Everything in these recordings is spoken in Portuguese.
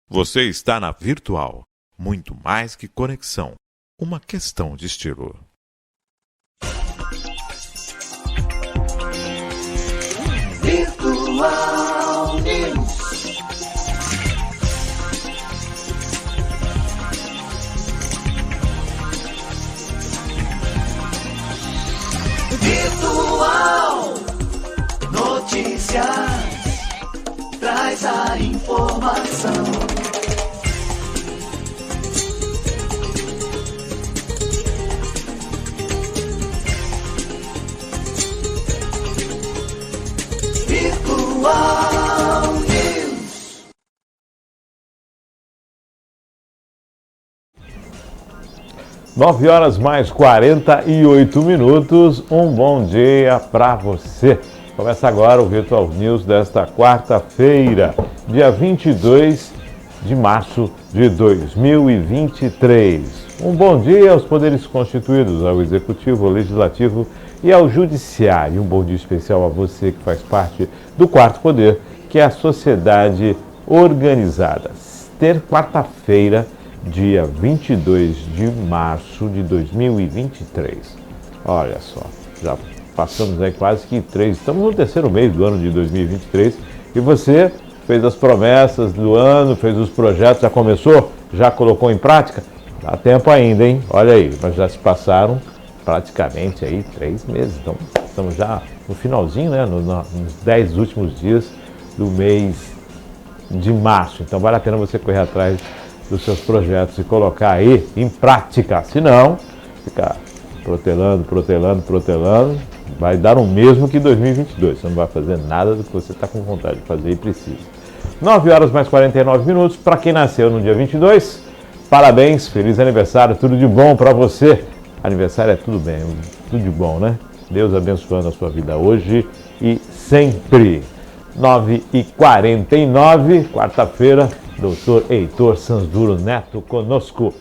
Você está na Virtual. Muito mais que conexão. Uma questão de estilo. Virtual News. Virtual Notícias. Traz a informação. Virtual News. Nove horas mais 48 minutos. Um bom dia para você. Começa agora o Virtual News desta quarta-feira, dia 22 de março de 2023. Um bom dia aos poderes constituídos, ao Executivo, ao Legislativo e ao Judiciário. Um bom dia especial a você que faz parte do quarto poder, que é a sociedade organizada. Ter quarta-feira, dia 22 de março de 2023. Olha só, já passamos aí quase que estamos no terceiro mês do ano de 2023 e você fez as promessas do ano, fez os projetos, já começou? Já colocou em prática? Dá tempo ainda, hein? Olha aí, mas já se passaram praticamente aí 3 meses, então estamos já no finalzinho, né? Nos 10 últimos dias do mês de março. Então vale a pena você correr atrás dos seus projetos e colocar aí em prática, senão ficar protelando, vai dar o mesmo que 2022, você não vai fazer nada do que você está com vontade de fazer e precisa. 9 horas mais 49 minutos, para quem nasceu no dia 22, parabéns, feliz aniversário, tudo de bom para você. Aniversário é tudo bem, tudo de bom, né? Deus abençoando a sua vida hoje e sempre. 9h49, quarta-feira, doutor Heitor Sanzuro Neto conosco.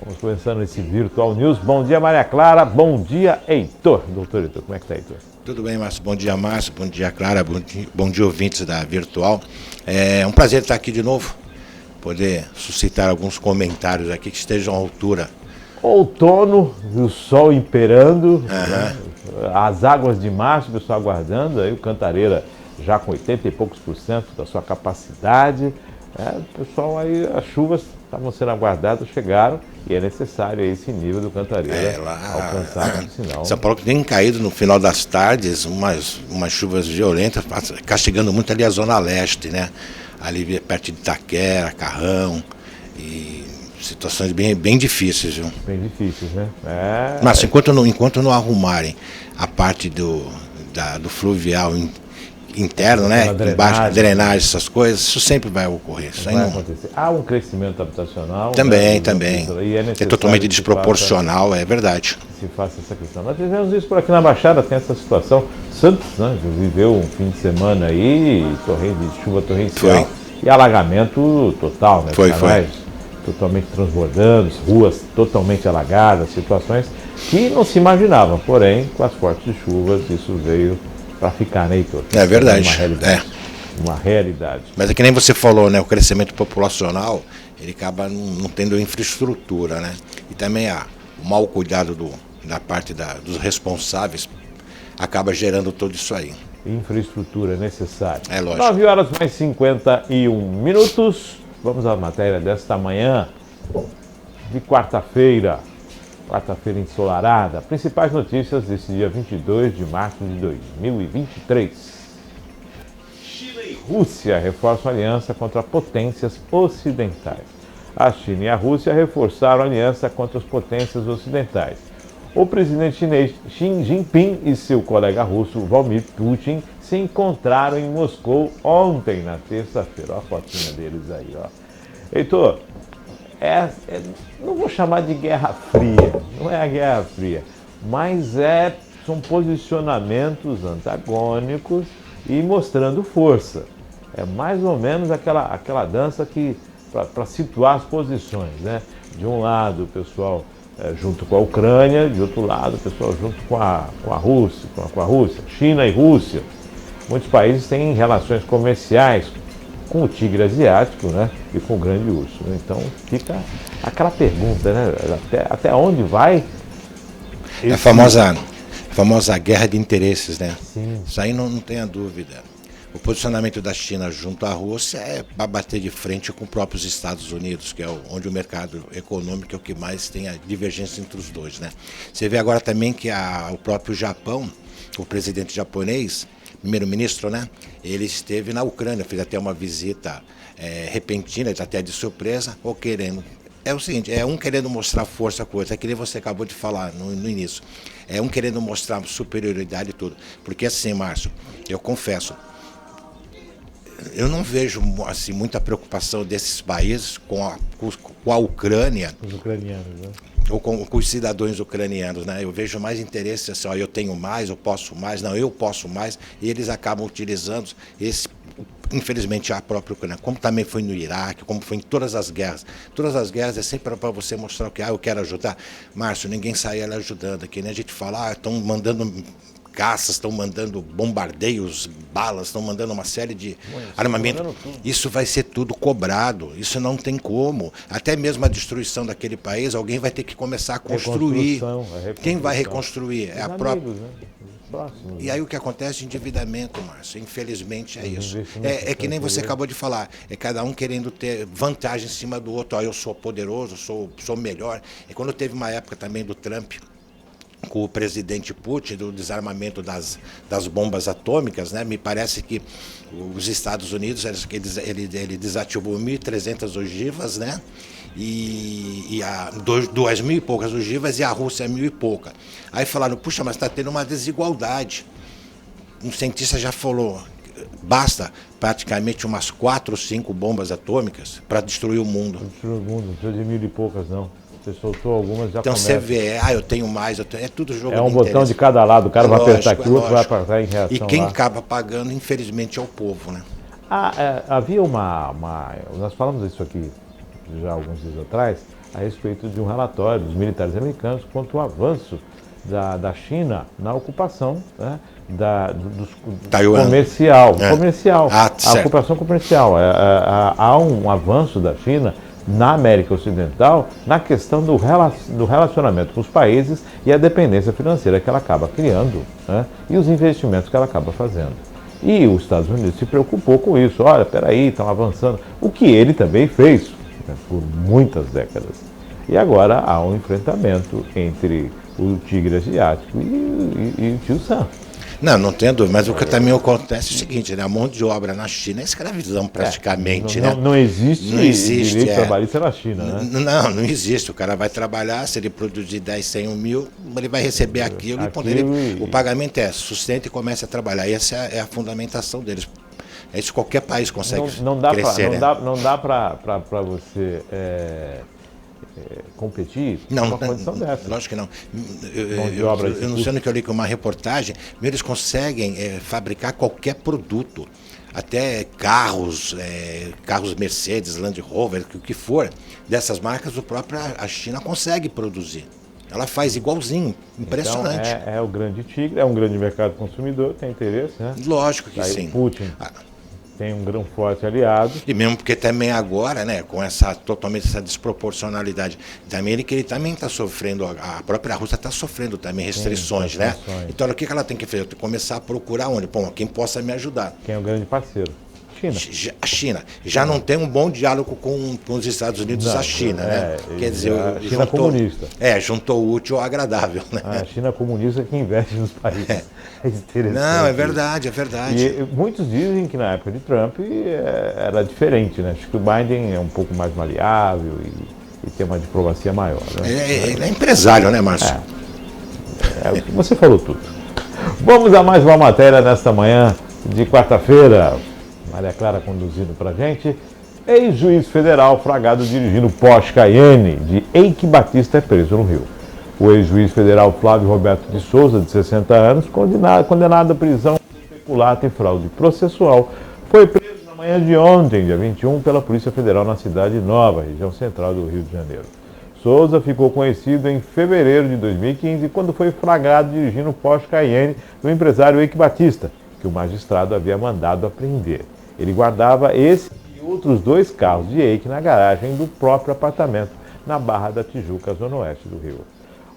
Vamos começando esse Virtual News. Bom dia, Maria Clara. Bom dia, Heitor. Doutor Heitor, como é que está, Heitor? Tudo bem, Márcio. Bom dia, Márcio. Bom dia, Clara. Bom dia, ouvintes da Virtual. É um prazer estar aqui de novo, poder suscitar alguns comentários aqui que estejam à altura. Outono, o sol imperando, né? As águas de março, o pessoal aguardando, aí o Cantareira já com 80 e poucos % da sua capacidade. O pessoal aí, as chuvas estavam sendo aguardadas, chegaram e é necessário aí esse nível do Cantareira alcançar, senão... São Paulo que tem caído no final das tardes umas chuvas violentas, castigando muito ali a Zona Leste, né? Ali perto de Itaquera, Carrão, e situações bem difíceis, viu? Bem difíceis, né? Mas enquanto não arrumarem a parte do fluvial interno, né? Embaixo, drenagem, essas coisas, isso sempre vai ocorrer. Isso vai acontecer. Há um crescimento habitacional. Também. É totalmente desproporcional, é verdade. Se faça essa questão. Nós tivemos isso por aqui na Baixada, tem essa situação. Santos, né, viveu um fim de semana aí, de chuva torrencial e alagamento total, né? Foi. Totalmente transbordando, ruas totalmente alagadas, situações que não se imaginavam. Porém, com as fortes chuvas, isso veio para ficar, né, Heitor? É verdade. Uma realidade. Mas é que nem você falou, né? O crescimento populacional, ele acaba não tendo infraestrutura, né? E também o mau cuidado da parte dos responsáveis acaba gerando tudo isso aí. Infraestrutura necessária. É lógico. 9 horas mais 51 minutos. Vamos à matéria desta manhã de quarta-feira. Quarta-feira ensolarada. Principais notícias desse dia 22 de março de 2023. China e Rússia reforçam aliança contra potências ocidentais. A China e a Rússia reforçaram a aliança contra as potências ocidentais. O presidente chinês Xi Jinping e seu colega russo Vladimir Putin se encontraram em Moscou ontem, na terça-feira. Olha a fotinha deles aí, ó. Heitor, não vou chamar de Guerra Fria, não é a Guerra Fria, mas são posicionamentos antagônicos e mostrando força. É mais ou menos aquela dança que para situar as posições, né? De um lado o pessoal junto com a Ucrânia, de outro lado o pessoal junto com a Rússia, China e Rússia. Muitos países têm relações comerciais com o tigre asiático, né, e com o grande urso. Então fica aquela pergunta, né, até onde vai É a famosa guerra de interesses, né? Sim. Isso aí não tenha dúvida. O posicionamento da China junto à Rússia é para bater de frente com os próprios Estados Unidos, que é onde o mercado econômico é o que mais tem a divergência entre os dois, né? Você vê agora também que o próprio Japão, o presidente japonês, primeiro-ministro, né? Ele esteve na Ucrânia, fez até uma visita repentina, até de surpresa, ou querendo. É o seguinte, é um querendo mostrar força com o outro, é que nem você acabou de falar no início. É um querendo mostrar superioridade e tudo. Porque assim, Márcio, eu confesso, eu não vejo assim, muita preocupação desses países com a Ucrânia. Os ucranianos, né? Ou com os cidadãos ucranianos, né? Eu vejo mais interesse assim, ó, eu tenho mais, eu posso mais, não, eu posso mais, e eles acabam utilizando infelizmente, a própria Ucrânia, como também foi no Iraque, como foi em todas as guerras. Todas as guerras é sempre para você mostrar que eu quero ajudar. Márcio, ninguém sai ali ajudando aqui, né? A gente fala, estão mandando caças, estão mandando bombardeios, balas, estão mandando uma série de armamento. Isso vai ser tudo cobrado, isso não tem como. Até mesmo a destruição daquele país, alguém vai ter que começar a construir. Quem vai reconstruir? É a própria... Próximo, e aí o que acontece? Endividamento, Márcio. Infelizmente é isso. É que nem você acabou de falar. É cada um querendo ter vantagem em cima do outro. Ó, eu sou poderoso, sou melhor. E quando teve uma época também do Trump com o presidente Putin, do desarmamento das bombas atômicas, né? Me parece que os Estados Unidos, ele desativou 1.300 ogivas, né? E 2.000 e poucas ogivas, e a Rússia 1.000 e pouca. Aí falaram, puxa, mas está tendo uma desigualdade. Um cientista já falou, basta praticamente umas 4 ou 5 bombas atômicas para destruir o mundo. Destruir o mundo, não precisa de 1.000 e poucas, não. Você soltou algumas, já então começa. Você vê, eu tenho mais, é tudo jogo É um de botão interesse. de cada lado, o cara vai apertar aqui, o outro vai apertar em reação. E quem lá. acaba pagando, infelizmente, é o povo, né? Havia nós falamos isso aqui já alguns dias atrás, a respeito de um relatório dos militares americanos quanto ao avanço da China na ocupação, né, comercial. A ocupação comercial. Há um avanço da China na América Ocidental na questão do relacionamento com os países e a dependência financeira que ela acaba criando, né, e os investimentos que ela acaba fazendo. E os Estados Unidos se preocupou com isso. Olha, peraí, estão avançando. O que ele também fez, né, por muitas décadas. E agora há um enfrentamento entre o tigre asiático e o tio Sam. Não tenho dúvida, mas o que também acontece é o seguinte, né? A mão de obra na China é escravidão praticamente, né? Não existe direito trabalhista na China, né? Não existe. O cara vai trabalhar, se ele produzir 10, 100, 1.000, ele vai receber aquilo o pagamento é sustenta e começa a trabalhar. Essa é a fundamentação deles. É isso, qualquer país consegue crescer. Não dá para você competir com uma condição dessa. Lógico que não. Eu não sei no que eu li com uma reportagem, eles conseguem fabricar qualquer produto, até carros Mercedes, Land Rover, o que for, dessas marcas, a China consegue produzir. Ela faz igualzinho, impressionante. Então, é o grande tigre, é um grande mercado consumidor, tem interesse, né? Lógico que sim. Putin tem um forte aliado. E mesmo porque também agora, né, com totalmente essa desproporcionalidade da América, ele também está sofrendo, a própria Rússia está sofrendo também restrições, né? Então o que ela tem que fazer? Começar a procurar onde? Bom, quem possa me ajudar. Quem é o grande parceiro? A China. Já não tem um bom diálogo com os Estados Unidos, a China, né? Quer dizer, a China comunista. Juntou o útil ao agradável, né? A China comunista que investe nos países. É interessante. Não, é verdade. E muitos dizem que na época de Trump era diferente, né? Acho que o Biden é um pouco mais maleável e tem uma diplomacia maior. Né? Ele é empresário, né, Márcio? Você falou tudo. Vamos a mais uma matéria nesta manhã de quarta-feira. Maria Clara conduzindo para a gente. Ex-juiz federal flagrado dirigindo Porsche Cayenne de Eike Batista é preso no Rio. O ex-juiz federal Flávio Roberto de Souza, de 60 anos, condenado à prisão por peculato e fraude processual, foi preso na manhã de ontem, dia 21, pela Polícia Federal na Cidade Nova, região central do Rio de Janeiro. Souza ficou conhecido em fevereiro de 2015, quando foi flagrado dirigindo o Porsche Cayenne do empresário Eike Batista, que o magistrado havia mandado apreender. Ele guardava esse e outros 2 carros de Eike na garagem do próprio apartamento, na Barra da Tijuca, zona oeste do Rio.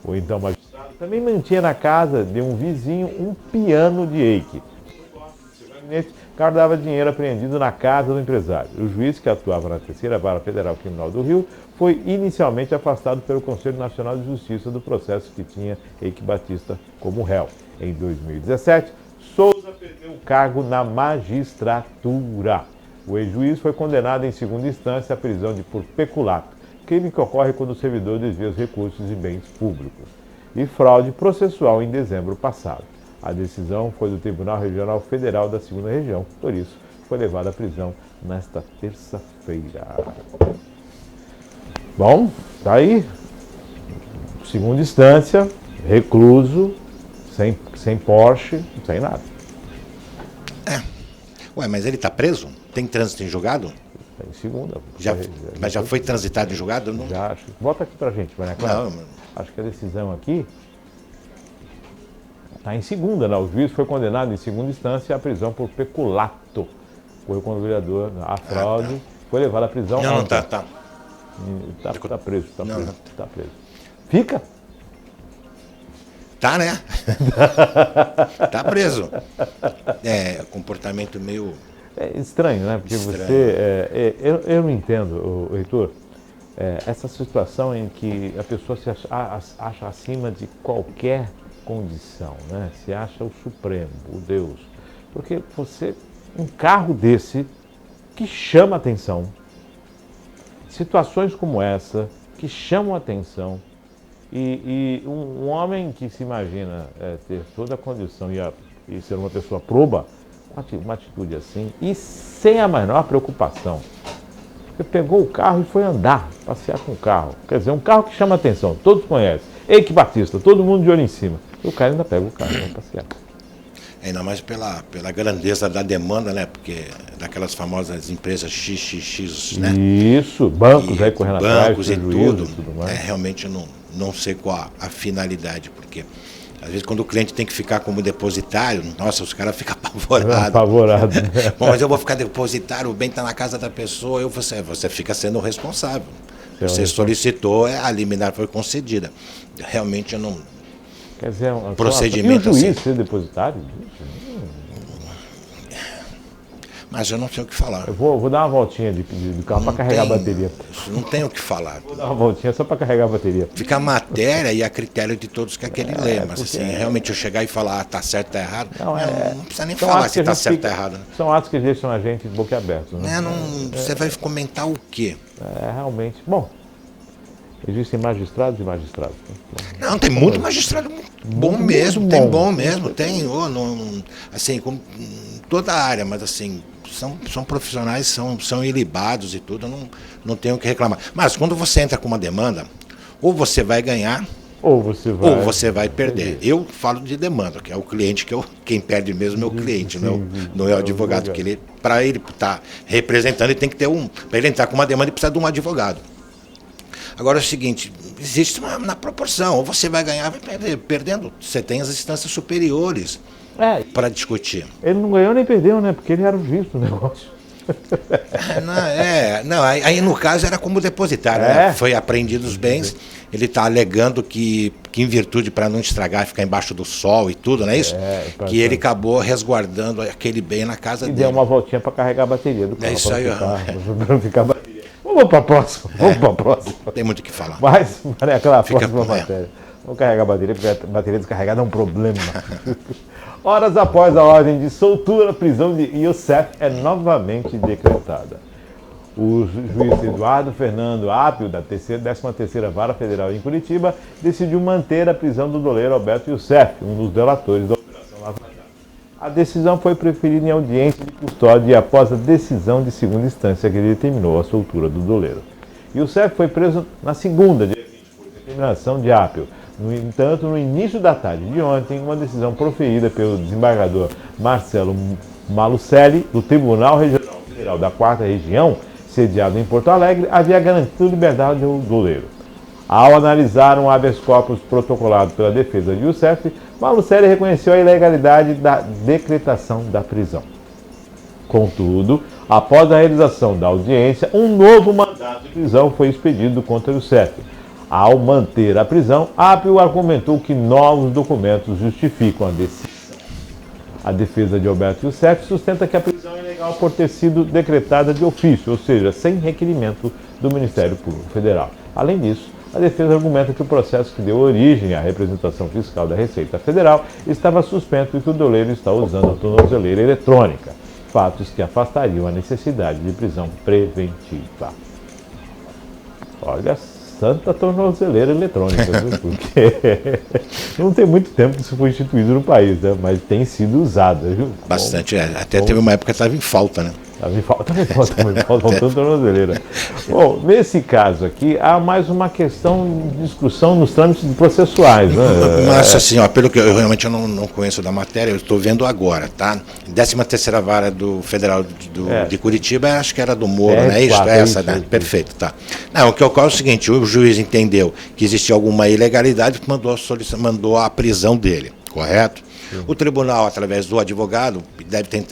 O então magistrado também mantinha na casa de um vizinho um piano de Eike. O carro dava dinheiro apreendido na casa do empresário. O juiz, que atuava na terceira Vara Federal Criminal do Rio, foi inicialmente afastado pelo Conselho Nacional de Justiça do processo que tinha Eike Batista como réu. Em 2017, Souza perdeu o cargo na magistratura. O ex-juiz foi condenado em segunda instância à prisão por peculato, crime que ocorre quando o servidor desvia os recursos e bens públicos, e fraude processual em dezembro passado. A decisão foi do Tribunal Regional Federal da 2ª Região, por isso foi levado à prisão nesta terça-feira. Bom, tá aí. Segunda instância, recluso, sem Porsche, sem nada. Ué, mas ele está preso? Tem trânsito em julgado? Tá em segunda. Mas já foi transitado em julgado? Não? Já acho. Volta aqui pra gente, Maria Clara. Não. Acho que a decisão aqui está em segunda, né? O juiz foi condenado em segunda instância à prisão por peculato. Foi com o vereador, a fraude, foi levado à prisão. Não, tá. tá. Tá preso, tá Não, preso, não. tá preso. Fica? Tá, né? Tá preso. É, comportamento meio... É estranho, né? Porque Estranho. você... eu não entendo, Heitor, essa situação em que a pessoa se acha acima de qualquer condição, né? Se acha o Supremo, o Deus. Porque um carro desse que chama atenção, situações como essa que chamam atenção, e um homem que se imagina ter toda a condição e ser uma pessoa proba, uma atitude assim, e sem a menor preocupação. Você pegou o carro e foi andar, passear com o carro. Quer dizer, um carro que chama atenção, todos conhecem. Eike Batista, todo mundo de olho em cima. E o cara ainda pega o carro e vai passear. Ainda mais pela grandeza da demanda, né? Porque daquelas famosas empresas XXX, né? Isso, bancos aí correndo atrás, bancos e prejuízo tudo. mais. Realmente eu não sei qual a finalidade, porque às vezes quando o cliente tem que ficar como depositário, nossa, os caras ficam apavorados. Apavorado. Bom, mas eu vou ficar depositário, o bem está na casa da pessoa, você fica sendo o responsável. Você solicitou, a liminar foi concedida. Realmente eu não... Quer dizer, procedimento e o juiz assim. ser depositário? Mas eu não sei o que falar. Eu vou dar uma voltinha de carro para carregar a bateria. Não tem o que falar. Vou dar uma voltinha só para carregar a bateria. Fica a matéria e a critério de todos que aquele lê. Mas porque assim, realmente eu chegar e falar, tá certo, tá errado, não precisa nem São falar atos se que tá a gente certo, fica- tá errado. Né? São atos que deixam a gente boquiaberto, né? Você vai comentar o quê? Realmente. Bom, existem magistrados e magistrados. Né? Não, tem muito magistrado bom Muito mesmo, bom. tem bom mesmo, tem, assim, como toda a área, mas assim, são profissionais, são ilibados e tudo, eu não tenho o que reclamar. Mas quando você entra com uma demanda, ou você vai ganhar, Ou você vai perder. Eu falo de demanda, que é o cliente, quem perde mesmo é o cliente, não é o advogado, porque para ele estar representando, ele tem que ter para ele entrar com uma demanda, ele precisa de um advogado. Agora é o seguinte, existe na proporção, ou você vai ganhar, vai perder. Perdendo, você tem as instâncias superiores para discutir. Ele não ganhou nem perdeu, né? Porque ele era o juiz do negócio. Aí no caso era como depositário, né? Foi apreendido os bens, ele está alegando que em virtude para não estragar, ficar embaixo do sol e tudo, não é isso? Que ele acabou resguardando aquele bem na casa dele. Deu uma voltinha para carregar a bateria do carro. É isso aí, Para não ficar bateria. Vamos para a próxima. Tem muito o que falar. Mas, Maria Clara, Fica próxima com ela. matéria. Vamos carregar a bateria, porque a bateria descarregada é um problema. Horas após a ordem de soltura, a prisão de Youssef é novamente decretada. O juiz Eduardo Fernando Apio, da 13ª Vara Federal em Curitiba, decidiu manter a prisão do doleiro Alberto Youssef, um dos delatores da Operação Lava Jato. A decisão foi preferida em audiência de custódia após a decisão de segunda instância que determinou a soltura do doleiro. Youssef foi preso na segunda, dia 20, por determinação de Apio. No entanto, no início da tarde de ontem, uma decisão proferida pelo desembargador Marcelo Malucelli, do Tribunal Regional Federal da 4ª Região, sediado em Porto Alegre, havia garantido liberdade do doleiro. Ao analisar um habeas corpus protocolado pela defesa de Youssef, Malucelli reconheceu a ilegalidade da decretação da prisão. Contudo, Após a realização da audiência, um novo mandato de prisão foi expedido contra Youssef. Ao manter a prisão, Apio argumentou que novos documentos justificam a decisão. A defesa de Alberto Youssef sustenta que a prisão é ilegal por ter sido decretada de ofício, ou seja, sem requerimento do Ministério Público Federal. Além disso, a defesa argumenta que o processo que deu origem à representação fiscal da Receita Federal estava suspenso e que o doleiro está usando a tornozeleira eletrônica, fatos que afastariam a necessidade de prisão preventiva. Olha, santa tornozeleira eletrônica, viu? Porque não tem muito tempo que isso foi instituído no país, né? Mas tem sido usada, viu? Bastante, até teve uma época que estava em falta, né? Faltando tornozeleira. Bom, nesse caso aqui, há mais uma questão de discussão nos trâmites processuais, né? Mas assim, ó, pelo que eu realmente não conheço da matéria, eu estou vendo agora, tá? 13ª Vara do Federal de Curitiba, acho que era do Moro, né? Isso, essa, né? Perfeito, tá. Não, o que ocorre é o seguinte, o juiz entendeu que existia alguma ilegalidade, mandou a prisão dele, correto? O tribunal, através do advogado,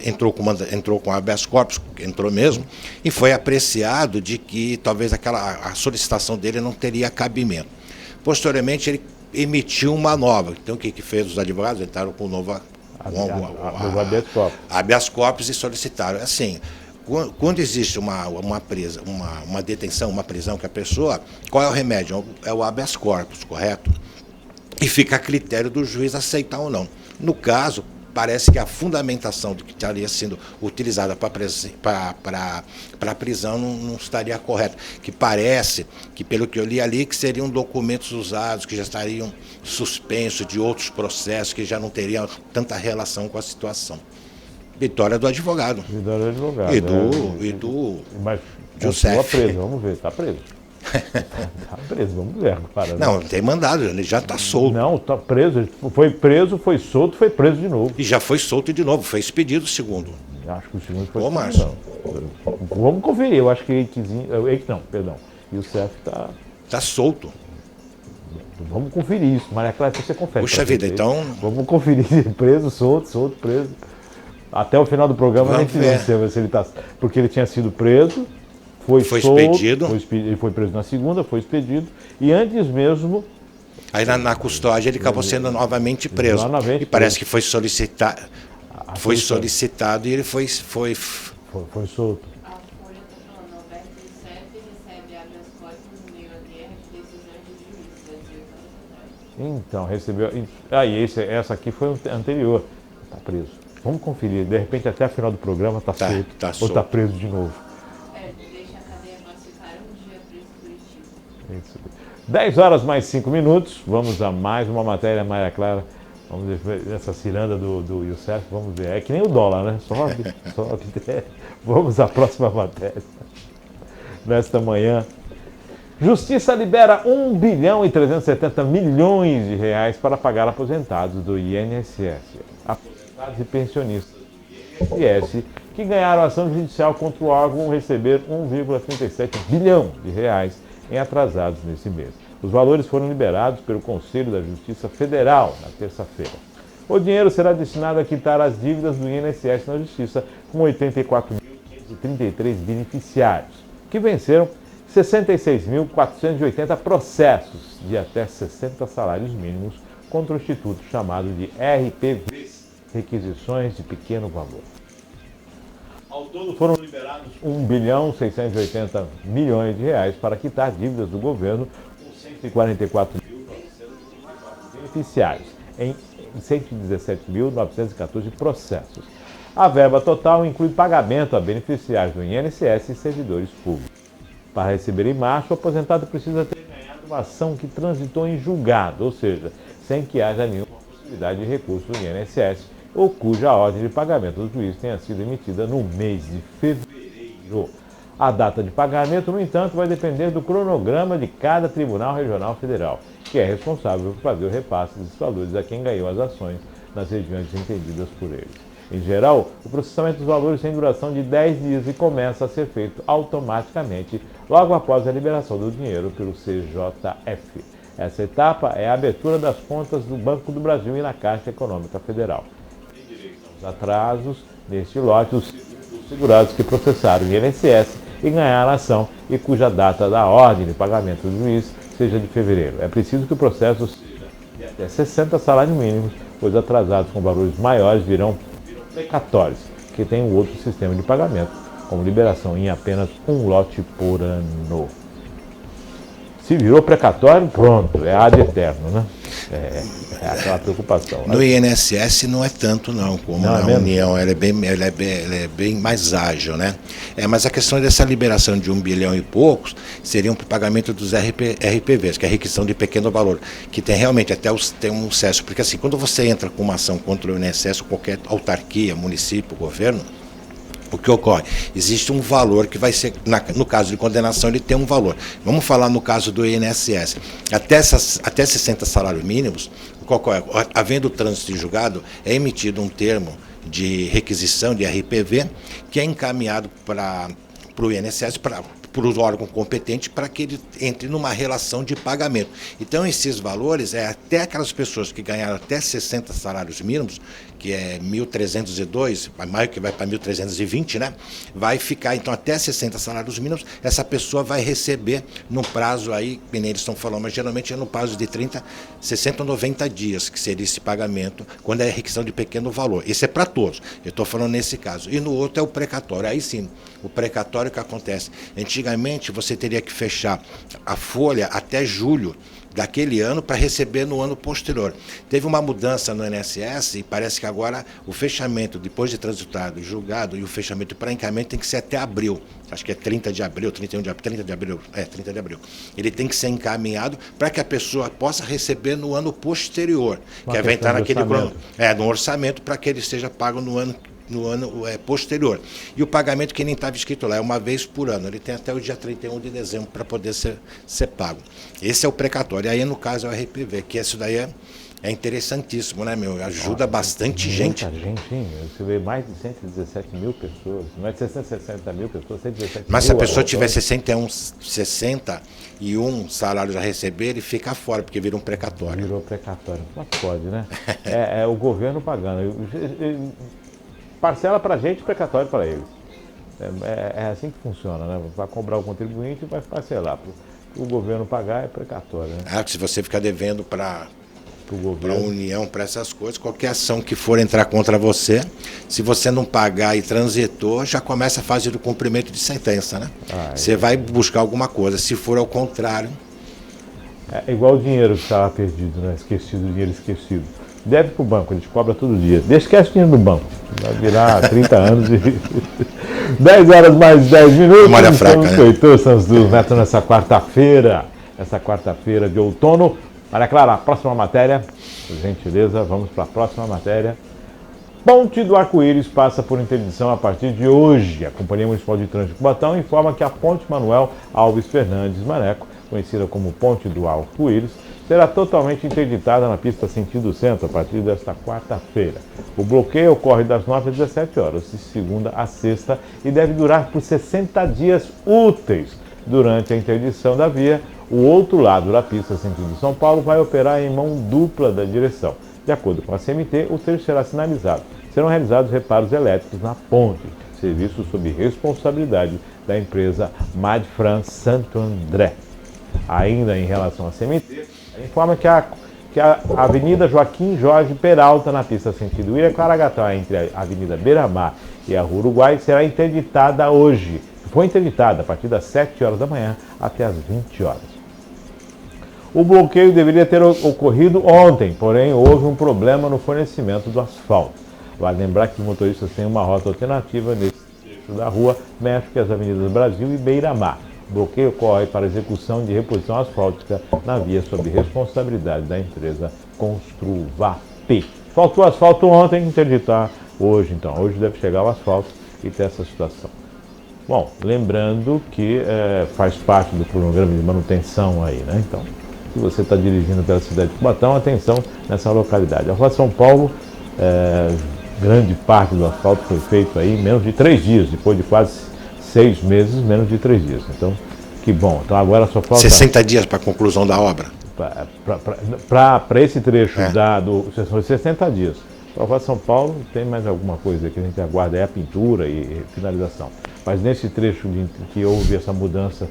entrou com habeas corpus, entrou mesmo, e foi apreciado de que talvez a solicitação dele não teria cabimento. Posteriormente, ele emitiu uma nova. Então, o que fez os advogados? Entraram com nova habeas corpus e solicitaram. Assim, quando existe uma detenção, uma prisão que a pessoa, qual é o remédio? É o habeas corpus, correto? E fica a critério do juiz aceitar ou não. No caso, parece que a fundamentação do que estaria sendo utilizada para a prisão não estaria correta. Que parece que, pelo que eu li ali, que seriam documentos usados, que já estariam suspensos de outros processos, que já não teriam tanta relação com a situação. Vitória do advogado. Vitória do advogado. Mas continua preso, vamos ver, está preso. Tá preso, vamos ver agora. Não, tem mandado, ele já está solto. Não, está preso, foi preso, foi solto, foi preso de novo. E já foi solto de novo, foi expedido o segundo. Acho que o segundo foi. Ô, Márcio. Vamos conferir, eu acho que e o CEF está. Está solto. Vamos conferir isso, Maria Clara, você confere. Puxa vida, então. Vamos conferir preso, solto, preso. Até o final do programa a gente não sabe se ele está. Porque ele tinha sido preso. Foi solto, expedido. Ele foi preso na segunda, foi expedido. E antes mesmo. Aí na custódia ele acabou sendo novamente preso. E parece que foi solicitado. Foi solicitado e ele foi solto. A Folha está falando, Alberto Youssef recebe habeas corpus no meio à guerra de decisões de juiz, 18 anos atrás. Então, recebeu. Essa aqui foi anterior. Está preso. Vamos conferir. De repente, até a final do programa está solto. Ou está preso de novo. 10 horas mais 5 minutos, vamos a mais uma matéria, Maria Clara. Vamos ver essa ciranda do Youssef, vamos ver. É que nem o dólar, né? Sobe. Vamos à próxima matéria. Nesta manhã, Justiça libera 1 bilhão e 370 milhões de reais para pagar aposentados do INSS. Aposentados e pensionistas do INSS que ganharam ação judicial contra o órgão vão receber 1,37 bilhão de reais em atrasados nesse mês. Os valores foram liberados pelo Conselho da Justiça Federal na terça-feira. O dinheiro será destinado a quitar as dívidas do INSS na Justiça, com 84.533 beneficiários, que venceram 66.480 processos de até 60 salários mínimos contra o instituto chamado de RPV, Requisições de Pequeno Valor. Ao todo foram liberados 1 bilhão 680 milhões de reais para quitar dívidas do governo com 144.994 beneficiários em 117.914 processos. A verba total inclui pagamento a beneficiários do INSS e servidores públicos. Para receber em março, o aposentado precisa ter ganhado uma ação que transitou em julgado, ou seja, sem que haja nenhuma possibilidade de recurso do INSS, ou cuja ordem de pagamento do juiz tenha sido emitida no mês de fevereiro. A data de pagamento, no entanto, vai depender do cronograma de cada Tribunal Regional Federal, que é responsável por fazer o repasse desses valores a quem ganhou as ações nas regiões entendidas por eles. Em geral, o processamento dos valores tem duração de 10 dias e começa a ser feito automaticamente logo após a liberação do dinheiro pelo CJF. Essa etapa é a abertura das contas do Banco do Brasil e na Caixa Econômica Federal. Atrasos neste lote, os segurados que processaram o INSS e ganharam a ação e cuja data da ordem de pagamento do juiz seja de fevereiro. É preciso que o processo seja de até 60 salários mínimos, pois atrasados com valores maiores virão precatórios, que tem um outro sistema de pagamento, como liberação em apenas um lote por ano. Se virou precatório, pronto, é ad eterno, né? É aquela preocupação. No INSS não é tanto não, como Não, na é mesmo? União, ela é bem mais ágil, né? Mas a questão dessa liberação de 1 bilhão e poucos seriam para o pagamento dos RPVs, que é a requisição de pequeno valor, que tem realmente até tem um excesso, porque assim, quando você entra com uma ação contra o INSS, ou qualquer autarquia, município, governo, o que ocorre? Existe um valor que vai ser, no caso de condenação, ele tem um valor. Vamos falar no caso do INSS. Até 60 salários mínimos, o que ocorre? Havendo trânsito em julgado, é emitido um termo de requisição de RPV, que é encaminhado para o INSS, para o órgão competente, para que ele entre numa relação de pagamento. Então, esses valores, até aquelas pessoas que ganharam até 60 salários mínimos, que é 1.302, mais que vai para 1.320, né? Vai ficar, então, até 60 salários mínimos, essa pessoa vai receber num prazo aí, que nem eles estão falando, mas geralmente é no prazo de 30, 60 ou 90 dias, que seria esse pagamento, quando é requisição de pequeno valor. Esse é para todos, eu estou falando nesse caso. E no outro é o precatório. Aí sim, o precatório que acontece. Antigamente, você teria que fechar a folha até julho daquele ano para receber no ano posterior. Teve uma mudança no INSS e parece que agora o fechamento, depois de transitado, julgado, e o fechamento para encaminhamento tem que ser até abril. Acho que é 30 de abril, 30 de abril. Ele tem que ser encaminhado para que a pessoa possa receber no ano posterior, que vai entrar naquele no orçamento, para que ele seja pago no ano posterior. E o pagamento que nem estava escrito lá é uma vez por ano. Ele tem até o dia 31 de dezembro para poder ser pago. Esse é o precatório. Aí, no caso, é o RPV, que isso daí é interessantíssimo, né, meu? Ajuda bastante gente. Muita gente, hein? Você vê mais de 117 mil pessoas, mais de 660 mil pessoas, 117 Mas mil. se a pessoa tiver 61 salários a receber, ele fica fora, porque vira um precatório. Virou precatório. Mas pode, né? É o governo pagando. Parcela para a gente, precatório para eles. É assim que funciona, né? Vai cobrar o contribuinte e vai parcelar. Para o governo pagar é precatório, né? Se você ficar devendo para a União, para essas coisas, qualquer ação que for entrar contra você, se você não pagar e transitou, já começa a fase do cumprimento de sentença, né? Você vai buscar alguma coisa. Se for ao contrário... É igual o dinheiro que estava perdido, né? Esquecido, dinheiro esquecido. Deve para o banco, a gente cobra todo dia. Esquece o dinheiro do banco. Vai virar 30 anos e... 10 horas mais 10 minutos. Malha fraca, né? Estamos nessa quarta-feira de outono. Maria Clara, próxima matéria. Por gentileza, vamos para a próxima matéria. Ponte do Arco-Íris passa por interdição a partir de hoje. A Companhia Municipal de Trânsito de Cubatão informa que a Ponte Manuel Alves Fernandes Maneco, conhecida como Ponte do Arco-Íris, será totalmente interditada na pista sentido centro a partir desta quarta-feira. O bloqueio ocorre das 9 às 17 horas, de segunda a sexta, e deve durar por 60 dias úteis. Durante a interdição da via, o outro lado da pista sentido São Paulo vai operar em mão dupla da direção. De acordo com a CMT, o trecho será sinalizado. Serão realizados reparos elétricos na ponte, serviço sob responsabilidade da empresa Madfran Santo André. Ainda em relação à CMT, informa que a Avenida Joaquim Jorge Peralta, na pista sentido Iraquaragatá, entre a Avenida Beira-Mar e a Rua Uruguai, será interditada hoje. Foi interditada a partir das 7 horas da manhã até as 20 horas. O bloqueio deveria ter ocorrido ontem, porém houve um problema no fornecimento do asfalto. Vale lembrar que os motoristas têm uma rota alternativa nesse trecho da rua México e as avenidas Brasil e Beira-Mar. O bloqueio ocorre para execução de reposição asfáltica na via sob responsabilidade da empresa Construvap. Faltou asfalto ontem, interditar hoje, então. Hoje deve chegar o asfalto e ter essa situação. Bom, lembrando que faz parte do cronograma de manutenção aí, né? Então, se você está dirigindo pela cidade de Cubatão, atenção nessa localidade. A Rua São Paulo, grande parte do asfalto foi feito aí em menos de 3 dias, depois de quase 6 meses, menos de 3 dias. Então, que bom. Então agora só falta... 60 dias para a conclusão da obra? Para esse trecho são 60 dias. Para São Paulo tem mais alguma coisa que a gente aguarda, é a pintura e finalização. Mas nesse trecho que houve essa mudança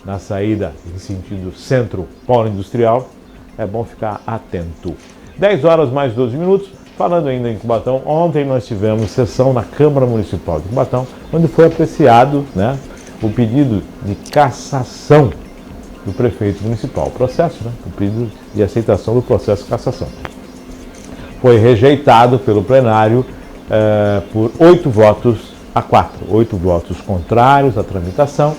na saída em sentido centro-polo industrial, é bom ficar atento. 10 horas mais 12 minutos, falando ainda em Cubatão, ontem nós tivemos sessão na Câmara Municipal de Cubatão, onde foi apreciado, né, o pedido de cassação do prefeito municipal, o processo, né, o pedido de aceitação do processo de cassação. Foi rejeitado pelo plenário por 8 votos a 4, 8 votos contrários à tramitação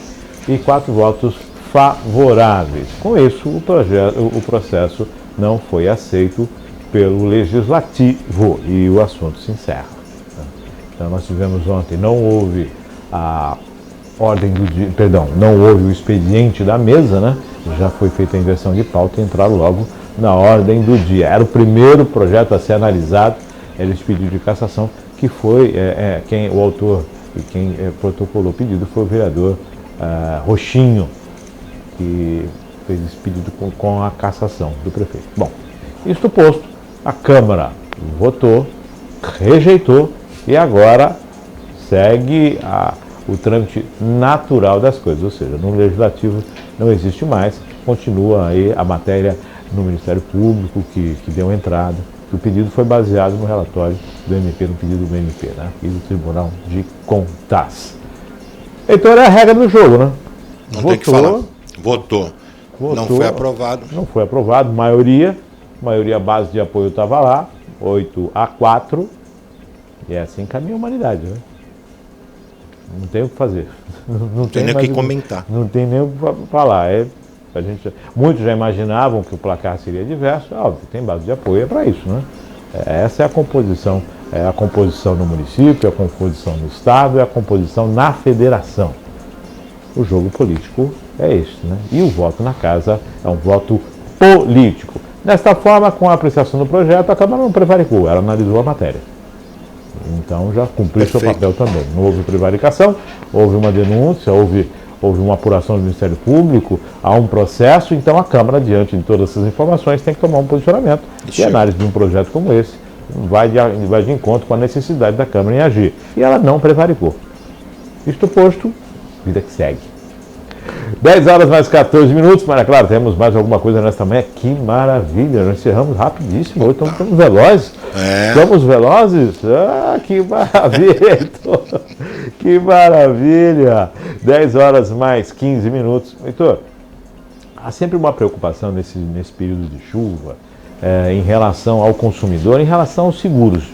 e 4 votos favoráveis. Com isso, o processo não foi aceito pelo Legislativo e o assunto se encerra. Então, nós tivemos ontem, não houve a ordem do dia, perdão, não houve o expediente da mesa, né? Já foi feita a inversão de pauta e entraram logo na ordem do dia. Era o primeiro projeto a ser analisado, era esse pedido de cassação, que foi quem o autor e quem protocolou o pedido foi o vereador Rochinho, que fez esse pedido com a cassação do prefeito. Bom, isto posto, a Câmara votou, rejeitou e agora segue o trâmite natural das coisas, ou seja, no Legislativo não existe mais, continua aí a matéria no Ministério Público que deu entrada, que o pedido foi baseado no relatório do MP, no pedido do MP, né, e do Tribunal de Contas. Então é a regra do jogo, né? Não tem que falar. Votou. Não foi aprovado. Não foi aprovado, maioria base de apoio estava lá, 8 a 4, e é assim caminha a humanidade, né? Não tem o que fazer. Não tem nem o que comentar. Não tem nem o que falar. Muitos já imaginavam que o placar seria diverso, óbvio, tem base de apoio, é para isso, né? Essa é a composição no município, é a composição no Estado, é a composição na federação. O jogo político é este, né? E o voto na casa é um voto político. Desta forma, com a apreciação do projeto, a Câmara não prevaricou, ela analisou a matéria. Então já cumpriu seu papel também. Não houve prevaricação, houve uma denúncia, houve uma apuração do Ministério Público, há um processo, então a Câmara, diante de todas essas informações, tem que tomar um posicionamento. E a análise de um projeto como esse vai de encontro com a necessidade da Câmara em agir. E ela não prevaricou. Isto posto, vida que segue. 10 horas mais 14 minutos, mas é claro, temos mais alguma coisa nesta manhã. Que maravilha, nós encerramos rapidíssimo, hoje estamos velozes. Estamos velozes? Ah, que maravilha! Que maravilha! 10 horas mais 15 minutos. Heitor, há sempre uma preocupação nesse período de chuva em relação ao consumidor, em relação aos seguros.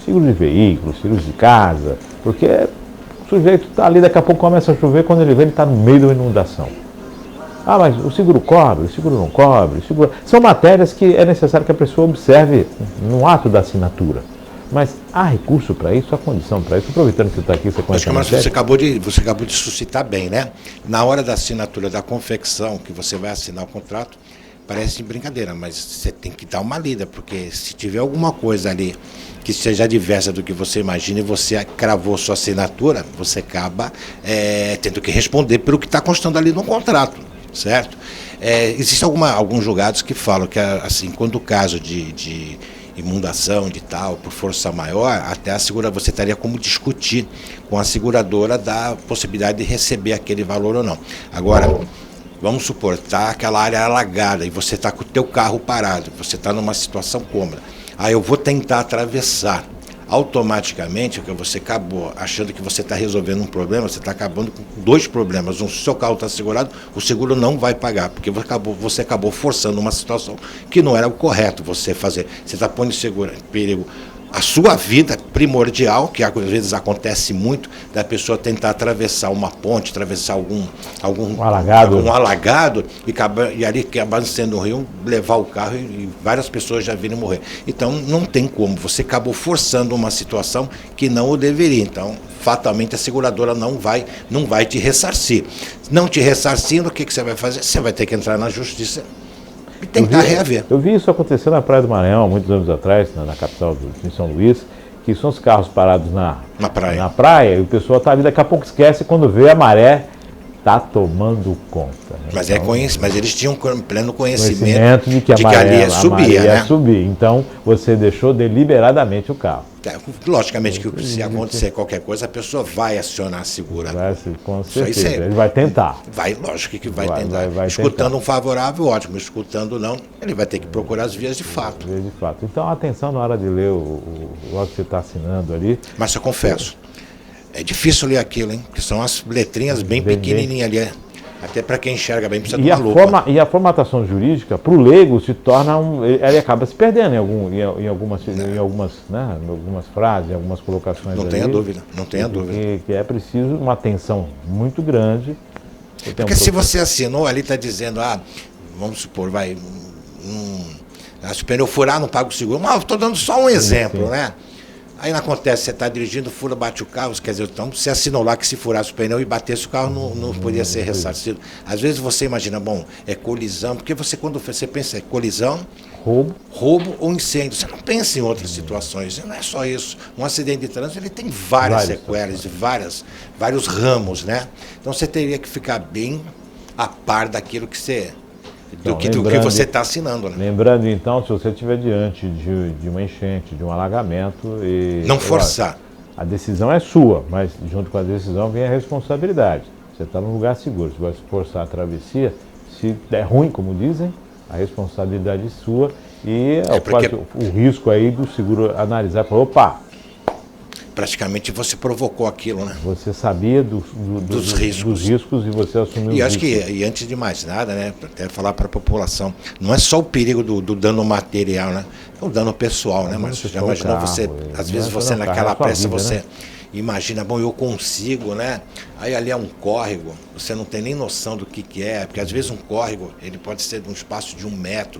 Seguros de veículos, seguros de casa, porque o sujeito está ali, daqui a pouco começa a chover, quando ele vê, ele está no meio da inundação. Ah, mas o seguro cobre, o seguro não cobre, o seguro... São matérias que é necessário que a pessoa observe no ato da assinatura. Mas há recurso para isso, há condição para isso. Aproveitando que você está aqui, você conhece a matéria. Você acabou de suscitar bem, né? Na hora da assinatura da confecção, que você vai assinar o contrato, parece brincadeira, mas você tem que dar uma lida, porque se tiver alguma coisa ali que seja diversa do que você imagina e você cravou sua assinatura, você acaba tendo que responder pelo que está constando ali no contrato, certo? Existem alguns julgados que falam que, assim, quando o caso de inundação de tal, por força maior, até você estaria como discutir com a seguradora da possibilidade de receber aquele valor ou não. Agora, vamos supor, está aquela área alagada e você está com o teu carro parado, você está numa situação cômoda. Aí eu vou tentar atravessar. Automaticamente, porque você acabou achando que você está resolvendo um problema, você está acabando com 2 problemas. Se o seu carro está segurado, o seguro não vai pagar, porque você acabou forçando uma situação que não era o correto você fazer. Você está pondo em perigo a sua vida primordial, que às vezes acontece muito, da pessoa tentar atravessar uma ponte, atravessar algum alagado e ali acabar sendo um rio, levar o carro e várias pessoas já virem morrer. Então não tem como, você acabou forçando uma situação que não o deveria. Então, fatalmente a seguradora não vai te ressarcir. Não te ressarcindo, o que você vai fazer? Você vai ter que entrar na justiça e tentar reaver. Eu vi isso acontecer na Praia do Maranhão, muitos anos atrás, na capital de São Luís, que são os carros parados na praia, e o pessoal está ali, daqui a pouco esquece, quando vê a maré, está tomando conta. Mas, Então, mas eles tinham pleno conhecimento de que a ali maré subia, né? ia subir. Então, você deixou deliberadamente o carro. Logicamente que se acontecer qualquer coisa, a pessoa vai acionar a seguradora. Com certeza, ele vai tentar. Lógico que vai tentar. Escutando tentar. Um favorável, ótimo. Escutando não, ele vai ter que procurar as vias de fato. Então, atenção na hora de ler o que você está assinando ali. Mas eu confesso, é difícil ler aquilo, hein? Porque são as letrinhas bem pequenininhas ali. Até para quem enxerga bem precisa de uma lupa. E a formatação jurídica, para o leigo, se torna ele acaba se perdendo em algumas frases, em algumas colocações. Não tenha dúvida, não tenha dúvida. Que é preciso uma atenção muito grande. Porque se você assinou, ali está dizendo, vamos supor, se o pneu furar, não paga o seguro. Mas estou dando só um exemplo, né? Aí não acontece, você está dirigindo, fura, bate o carro, quer dizer, então você assinou lá que se furasse o pneu e batesse o carro não podia ser ressarcido. Às vezes você imagina, é colisão, porque quando você pensa em colisão, roubo ou incêndio, você não pensa em outras situações, não é só isso. Um acidente de trânsito ele tem várias sequelas, vários ramos, né? Então você teria que ficar bem a par daquilo que você... do que você está assinando. Né? Lembrando, então, se você estiver diante de uma enchente, de um alagamento... Não forçar. A decisão é sua, mas junto com a decisão vem a responsabilidade. Você está num lugar seguro. Se vai forçar a travessia, se der ruim, como dizem, a responsabilidade é sua e o risco aí do seguro analisar. Opa! Praticamente você provocou aquilo, né? Você sabia dos riscos e você assumiu e acho que, antes de mais nada, né, até falar para a população, não é só o perigo do dano material, né? É o dano pessoal, né? Mas já imaginou às vezes você naquela pressa, você imagina, eu consigo, né? Aí ali é um córrego, você não tem nem noção do que é, porque às vezes um córrego, ele pode ser de um espaço de 1 metro,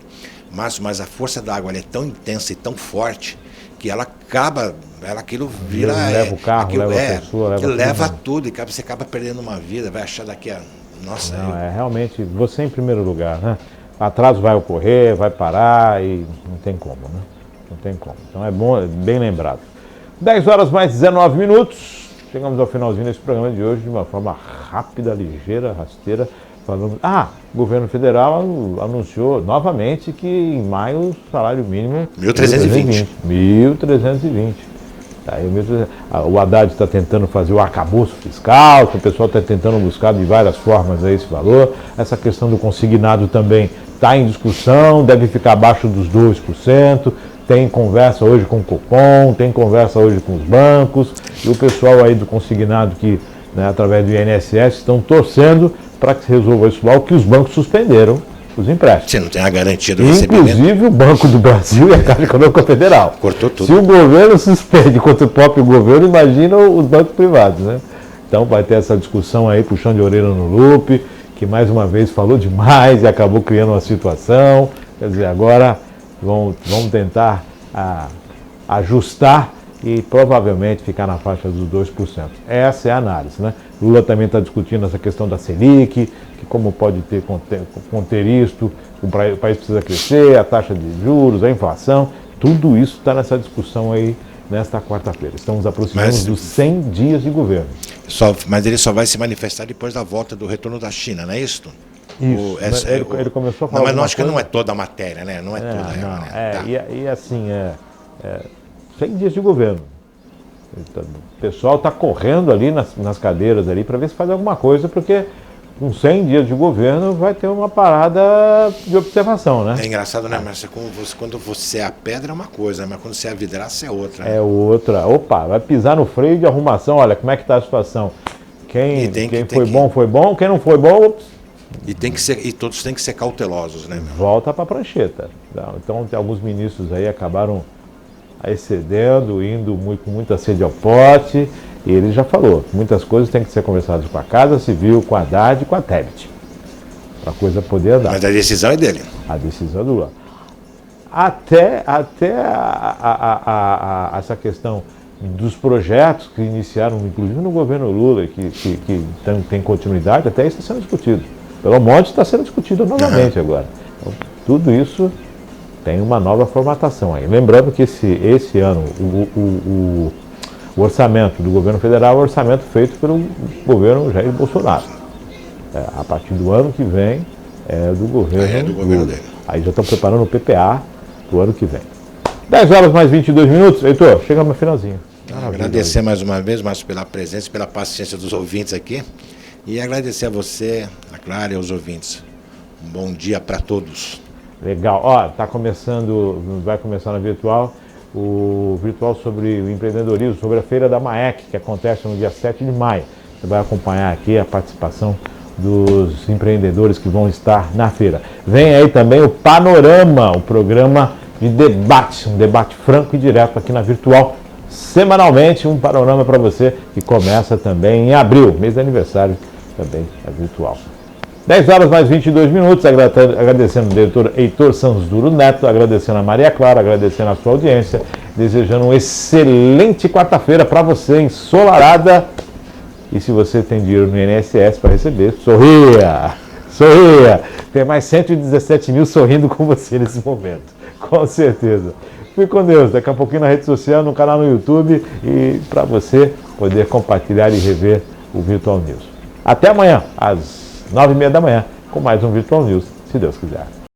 mas a força da água é tão intensa e tão forte que ela acaba, aquilo vira... Leva o carro, leva a pessoa, leva tudo, e você acaba perdendo uma vida, vai achar daqui a... Nossa... Não, realmente, você em primeiro lugar, né? Atraso vai ocorrer, vai parar e não tem como, né? Não tem como. Então é bom, bem lembrado. 10 horas mais 19 minutos. Chegamos ao finalzinho desse programa de hoje de uma forma rápida, ligeira, rasteira. Falando, o governo federal anunciou novamente que em maio o salário mínimo... 1.320. 1.320. O Haddad está tentando fazer o arcabouço fiscal, o pessoal está tentando buscar de várias formas esse valor. Essa questão do consignado também está em discussão, deve ficar abaixo dos 2%. Tem conversa hoje com o Copom, tem conversa hoje com os bancos. E o pessoal aí do consignado que, através do INSS, estão torcendo para que se resolva isso lá, o que os bancos suspenderam os empréstimos. Você não tem a garantia do recebimento. Inclusive o Banco do Brasil e a Caixa Econômica Federal. Cortou tudo. Se o governo suspende contra o próprio governo, imagina os bancos privados, né? Então vai ter essa discussão aí, puxão de orelha no Lupe, que mais uma vez falou demais e acabou criando uma situação. Quer dizer, agora vamos tentar ajustar e provavelmente ficar na faixa dos 2%. Essa é a análise, né? Lula também está discutindo essa questão da Selic, que como pode conter isto, o país precisa crescer, a taxa de juros, a inflação, tudo isso está nessa discussão aí nesta quarta-feira. Estamos aproximando dos 100 dias de governo. Mas ele só vai se manifestar depois da volta do retorno da China, não é isso? Isso. Ele começou a falar. Mas acho que não é toda a matéria, né? Não é toda não, ela, né? E assim, 100 dias de governo. Então, o pessoal está correndo ali nas cadeiras ali para ver se faz alguma coisa, porque com 100 dias de governo vai ter uma parada de observação, né? É engraçado, né, Márcio? Quando você é a pedra é uma coisa, mas quando você é a vidraça é outra. Né? É outra. Opa, vai pisar no freio de arrumação, olha como é que está a situação. Quem foi bom, quem não foi bom, ups. E todos têm que ser cautelosos, né? Volta para a prancheta. Então, alguns ministros aí acabaram excedendo, indo com muita sede ao pote, e ele já falou, muitas coisas têm que ser conversadas com a Casa Civil, com a Haddad e com a Tebet, para a coisa poder andar. Mas a decisão é dele. A decisão é do Lula. Até essa questão dos projetos que iniciaram, inclusive no governo Lula, que tem continuidade, até isso está sendo discutido. Pelo monte está sendo discutido novamente agora. Então, tudo isso tem uma nova formatação aí. Lembrando que esse ano o orçamento do governo federal é o orçamento feito pelo governo Jair Bolsonaro. A partir do ano que vem é do governo. É do governo dele. Aí já estão preparando o PPA do ano que vem. 10 horas mais 22 minutos. Heitor, chegamos no finalzinho. Agradecer mais uma vez, Márcio, pela presença e pela paciência dos ouvintes aqui. E agradecer a você, a Clara e aos ouvintes. Um bom dia para todos. Legal. Ó, vai começar na virtual, o virtual sobre o empreendedorismo, sobre a Feira da MAEC, que acontece no dia 7 de maio. Você vai acompanhar aqui a participação dos empreendedores que vão estar na feira. Vem aí também o Panorama, o programa de debate, um debate franco e direto aqui na virtual. Semanalmente, um panorama para você que começa também em abril, mês de aniversário também é virtual. 10 horas mais 22 minutos, agradecendo o diretor Heitor Sanzduro Neto, agradecendo a Maria Clara, agradecendo a sua audiência, desejando uma excelente quarta-feira para você, ensolarada. E se você tem dinheiro no INSS para receber, sorria! Sorria! Tem mais 117 mil sorrindo com você nesse momento, com certeza. Fique com Deus, daqui a pouquinho na rede social, no canal no YouTube e para você poder compartilhar e rever o Virtual News. Até amanhã, às 9h30 da manhã, com mais um Virtual News, se Deus quiser.